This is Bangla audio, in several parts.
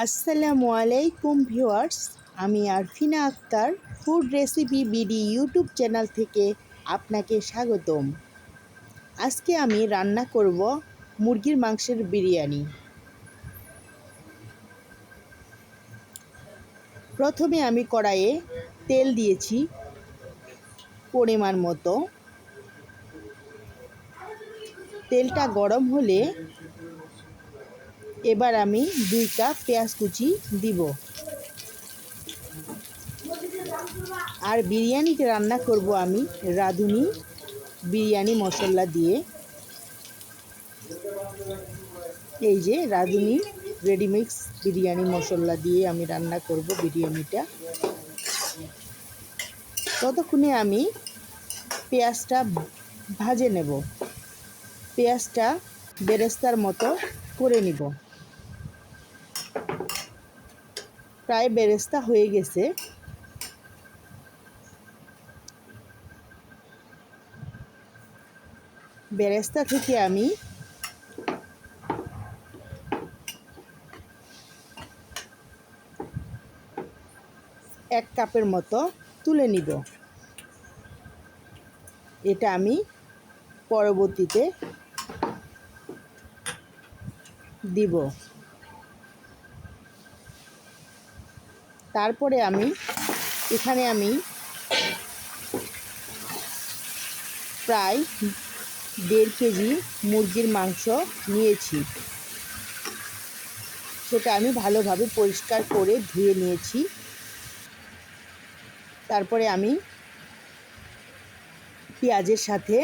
আসসালামু আলাইকুম ভিউয়ার্স, আমি Arfina Akter food recipe BD YouTube channel থেকে আপনাকে স্বাগতম। আজকে আমি রান্না করব মুরগির মাংসের বিরিয়ানি। প্রথমে আমি কড়াইয়ে তেল দিয়েছি পরিমাণ মতো। তেলটা গরম হলে এবার আমি 2 কাপ পেঁয়াজ কুচি দিব। আর বিরিয়ানিতে রান্না করব আমি রাঁধুনি বিরিয়ানি মশলা দিয়ে। এই যে রাঁধুনি রেডিমিক্স বিরিয়ানি মশলা দিয়ে আমি রান্না করব বিরিয়ানিটা। ততক্ষণে আমি পেঁয়াজটা ভাজে নেব। পেঁয়াজটা বেরেস্তার মতো করে নিব। প্রায় বেরেস্তা হয়ে গেছে। বেরেস্তা থেকে আমি এক কাপের মতো তুলে নিব। এটা আমি পরবর্তীতে দিব। তারপরে এখানে আমি প্রায় 1.5 কেজি মুরগির মাংস নিয়েছি। সেটা আমি ভালোভাবে পরিষ্কার করে ধুয়ে নিয়েছি। তারপরে আমি পেঁয়াজের সাথে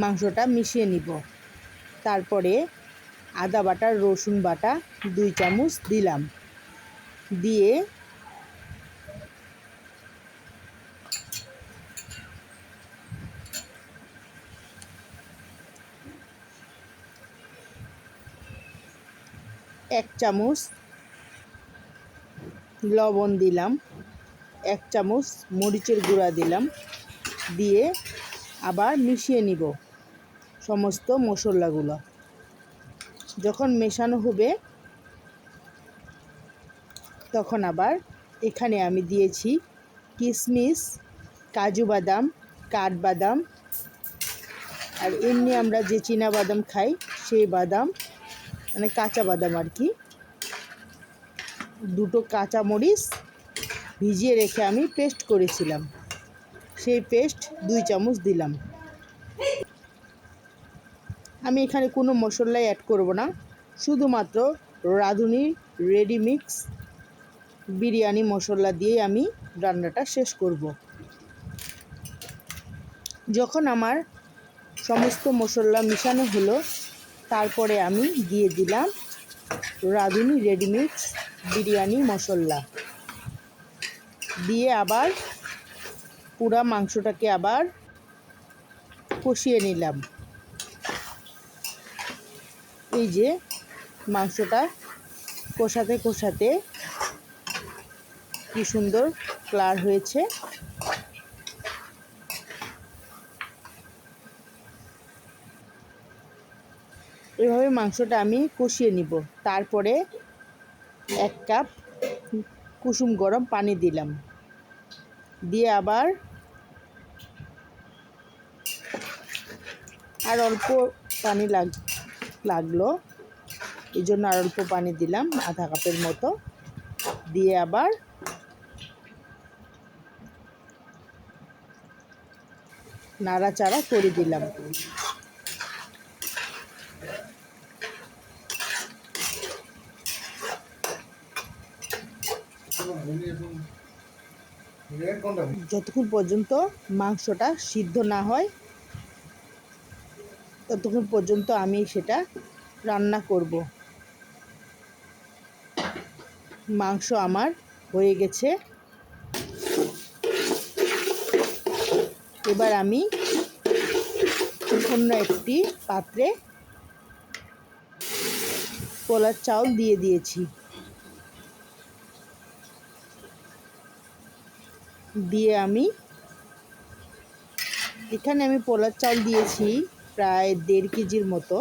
মাংসটা মিশিয়ে নিব। তারপরে আদা বাটা রসুন বাটা 2 চামচ দিলাম। দিয়ে এক চামচ লবণ দিলাম, 1 চামচ মরিচের গুঁড়া দিলাম। দিয়ে আবার মিশিয়ে নিব সমস্ত মশলাগুলো। যখন মেশানো হবে তখন আবার এখানে আমি দিয়েছি কিশমিশ, কাজু বাদাম, কাঠবাদাম, আর এমনি আমরা যে চীনা বাদাম খাই সেই বাদাম, মানে কাঁচা বাদাম আর কি। 2 কাঁচামরিচ ভিজিয়ে রেখে আমি পেস্ট করেছিলাম, সেই পেস্ট 2 চামচ দিলাম। আমি এখানে কোনো মশলাই অ্যাড করব না, শুধুমাত্র রাঁধুনি রেডিমিক্স বিরিয়ানি মশলা দিয়ে আমি রান্নাটা শেষ করব। যখন আমার সমস্ত মশলা মিশানো হলো, তারপরে আমি দিয়ে দিলাম রাঁধুনি রেডিমিক্স বিরিয়ানি মশলা। দিয়ে আবার পুরা মাংসটাকে আবার কষিয়ে নিলাম। এই যে মাংসটা কষাতে কষাতে কি সুন্দর কালার হয়েছে। এভাবে মাংসটা আমি কষিয়ে নিব। তারপরে 1 কাপ কুসুম গরম পানি দিলাম। দিয়ে আবার আর অল্প পানি লাগলো, এই জন্য আর অল্প পানি দিলাম, আধা কাপের মতো। দিয়ে আবার নাড়াচাড়া করে দিলাম। যতক্ষণ পর্যন্ত মাংসটা সিদ্ধ না হয় ততক্ষণ পর্যন্ত আমি সেটা রান্না করব। মাংস আমার হয়ে গেছে। এবার আমি অন্য একটি পাত্রে পোলার চাউল দিয়ে দিয়েছি। দিয়ে এখানে আমি পোলার চাউল দিয়েছি প্রায় 1.5 কেজির মতো।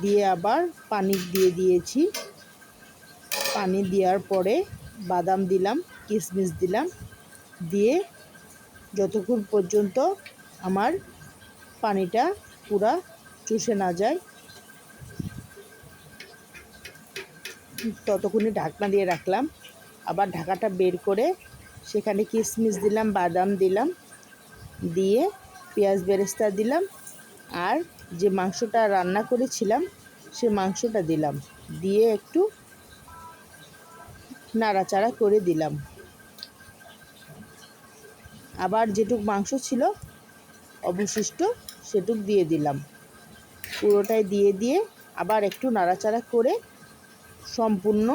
দিয়ে আবার পানি দিয়ে দিয়েছি। পানি দেওয়ার পরে বাদাম দিলাম, কিশমিশ দিলাম, দিয়ে যতক্ষণ পর্যন্ত আমার পানিটা পুরা চুষে না যায় ততক্ষণে ঢাকনা দিয়ে রাখলাম। আবার ঢাকাটা বের করে সেখানে কিশমিশ দিলাম, বাদাম দিলাম, দিয়ে পেঁয়াজ বেরেস্তা দিলাম, আর যে মাংসটা রান্না করেছিলাম সে মাংসটা দিলাম, দিয়ে একটু নাড়াচাড়া করে দিলাম। আবার যেটুক মাংস ছিল অবশিষ্ট সেটুক দিয়ে দিলাম। পুরোটাই দিয়ে আবার একটু নাড়াচাড়া করে সম্পূর্ণ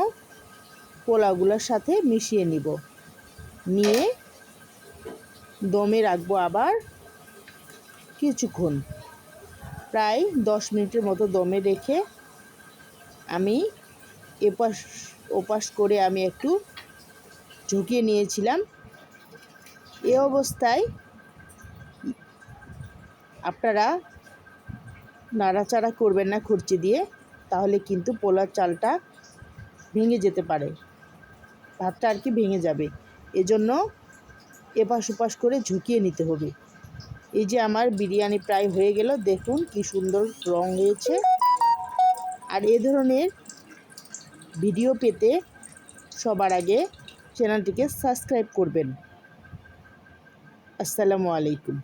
পোলাওগুলোর সাথে মিশিয়ে নিয়ে দমে রাখবো আবার কিছুক্ষণ, প্রায় 10 মিনিটের মতো দমে রেখে আমি এপাশ ওপাশ করে আমি একটু ঝুঁকিয়ে নিয়েছিলাম। এ অবস্থায় আপনারা নাড়াচাড়া করবেন না খুরচি দিয়ে, তাহলে কিন্তু পোলার চালটা ভেঙে যেতে পারে, ভাতটা আর কি ভেঙে যাবে। এজন্য এপাশ ওপাশ করে ঝুঁকিয়ে নিতে হবে। এই যে আমার বিরিয়ানি প্রায় হয়ে গেল, দেখুন কি সুন্দর রং হয়েছে। আর এ ধরনের ভিডিও পেতে সবার আগে চ্যানেলটিকে সাবস্ক্রাইব করবেন। আসসালামু আলাইকুম।